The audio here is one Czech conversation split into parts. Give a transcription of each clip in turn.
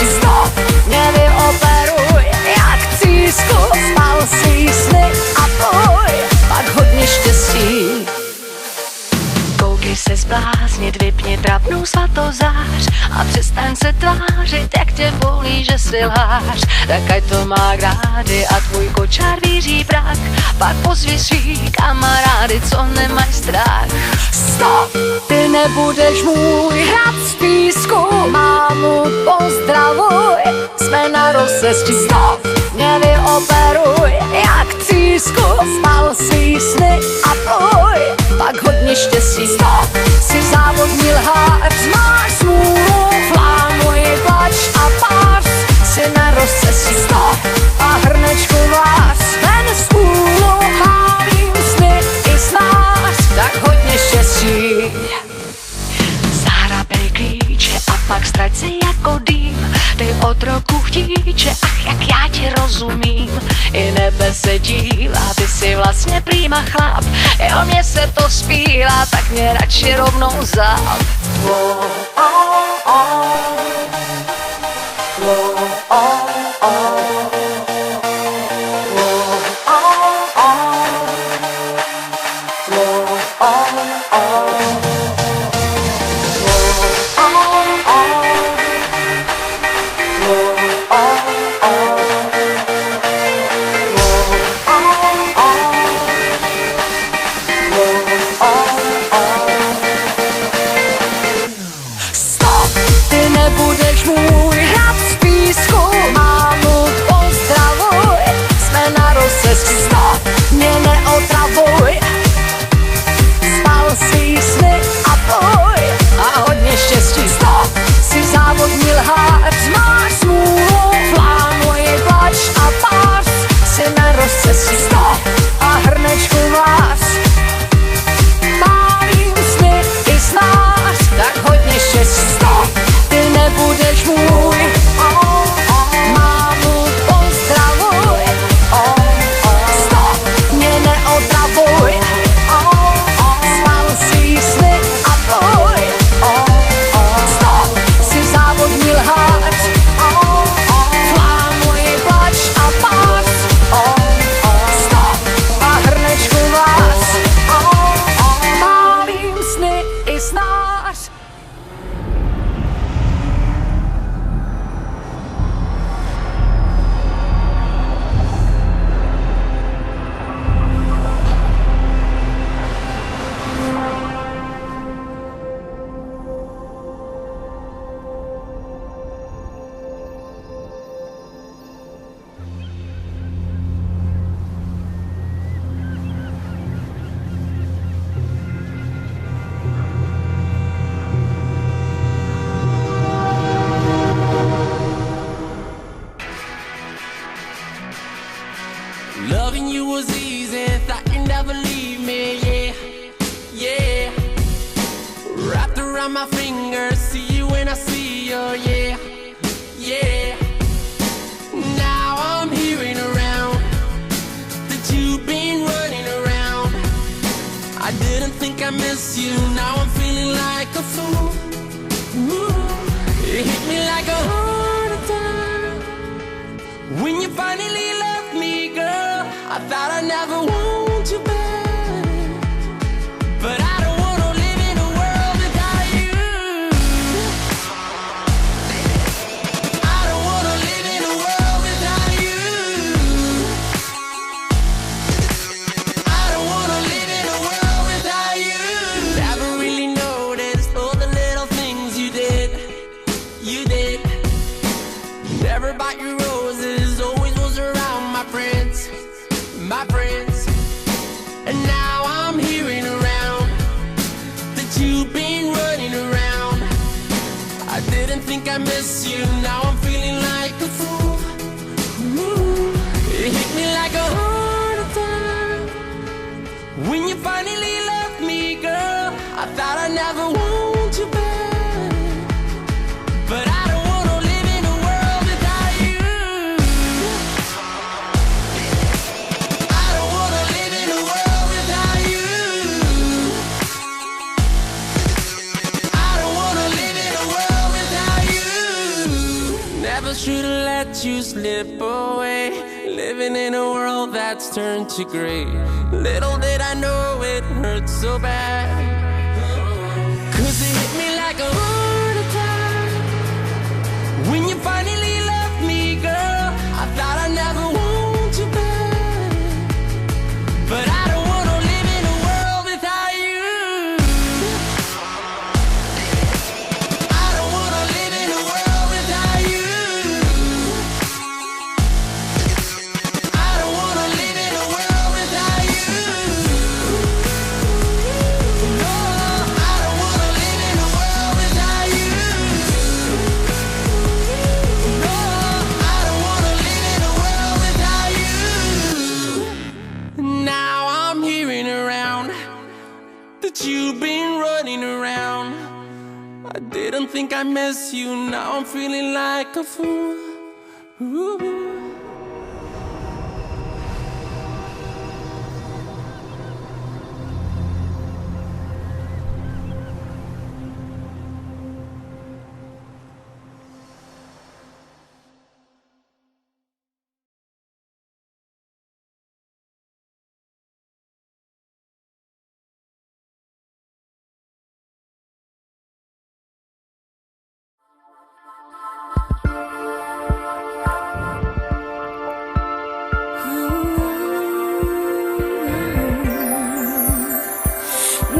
Stop, mě vyoperuj, jak císku, spal si sny a poj, pak hodně štěstí. Koukej se zbláznit, vypni trapnou svatozář a přestaň se tvářit, jak tě bolí, že si lhář. Tak ať to má rády a tvůj kočár víří prach, pak pozvi svý kamarády, co nemají strach. Stop, ty nebudeš můj hrad z písku, mámu pozdravuj, jsme na rozcestí. Stop, mě vyoperuj, jak císku, spal si sny a poj, pak hodně štěstí. Stop, si závodní lhář, máš smůlu, flámuj, plač a pář, si na rozcestí. Stop, a hrnečku vás ven z úlu, hálím sny i snář, tak hodně štěstí. Zahrabej klíče a pak ztrať si jako dým, ty otroku chtíče, ach jak já ti rozumím. I nebe se dívá, ty jsi vlastně prýma chlap, jo mně se to spílá, tak mě radši rovnou záp. Nebudeš můj hrad z písku, mámu pozdravuj, jsme na rozcestí. Stop, mě neotravuj, spal si sny a poj, a hodně štěstí. Stop, si závodní lhář, máš smůlu, flámuj, plač a pář, si na rozcestí. Stop, a hrnečku vás, pálím sny i snář, tak hodně štěstí. Stop, ty nebudeš můj, mámu pozdravuj, stop, mě neotravuj, spal si sny a poj, stop, si závodní lhář, flámuj, plač a pář, stop, a hrnečku vás, pálím sny i snář. Loving you was easy, thought you'd never leave me, yeah, yeah. Wrapped around my finger, see you when I see you, yeah, yeah. Now I'm hearing around that you've been running around. I didn't think I missed you, now I'm feeling like a fool. Ooh, it hit me like a heart attack when you finally left me, girl. I thought I'd never want you back, but I don't wanna live in a world without you. I don't wanna live in a world without you. I don't wanna live in a world without you. Never really noticed all the little things you did. You did. Never bought you roses, always was around my friends. My friends. And now I'm hearing around that you've been running around. I didn't think I missed you, now I'm feeling like a fool. Ooh, it hit me like a heart attack when you finally left me, girl. I thought I'd never want you back, but I don't wanna live in a world without you. I don't wanna live in a world without you. I don't wanna live in a world without you. never should have let you slip away. Living in a world that's turned to gray. Little did I know it hurt so bad. 'Cause it hit me like a heart attack. When you finally left me, girl, I thought I never want you back. But I don't wanna live in a world without you. I don't wanna live in a world without you. I don't wanna live in a world without you. No, I don't wanna live in a world without you. No, I don't wanna live in a world without you. Now I'm hearing around that you've been running around. I didn't think I miss you, now I'm feeling like a fool. Ooh.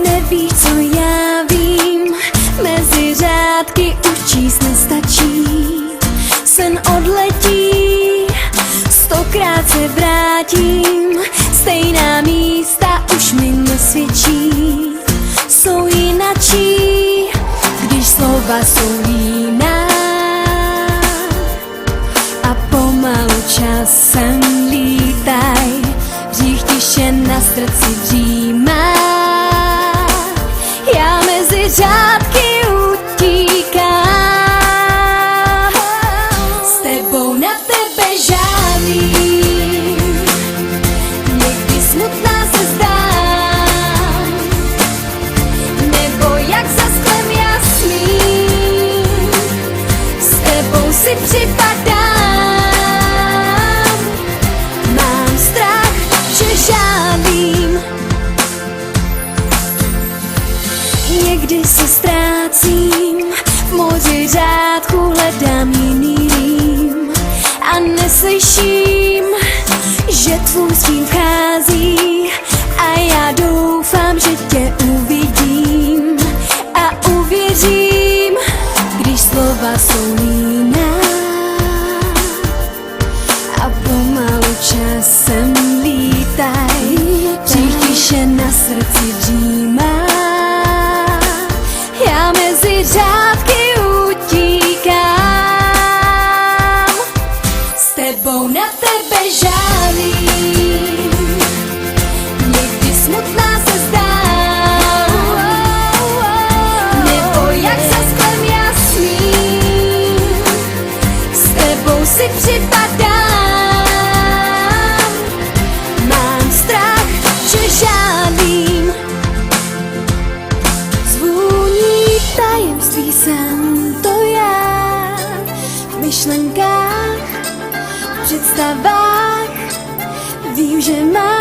Nevíš, co já vím, mezi řádky už číst nestačí. Sen odletí, 100krát se vrátím, stejná místa už mi nesvědčí. Jsou jinačí, když slova jsou jiná a pomalu časem lítaj, břích tiše na srdci dřímá. Já mezi řádky utíkám, s tebou na tebe žádný, někdy smutná se zdám, nebo jak za sklem jasný, s tebou si připadám, mám strach, že žádným. Někdy se ztrácím, v moři řádku hledám jiný rým a neslyším, že tvůj stín vchází a já doufám, že tě uvidím a uvěřím, když slova jsou jiná a pomalu časem lítaj, břích tiše na srdci dřímá. Já mezi řádky utíkám, s tebou na tebe žádný, někdy smutná se zdám, nebo jak za sklem jasný, s tebou si připadám, mám strach, že žádným. Tajemství jsem to já, v myšlenkách, v představách, vím, že mám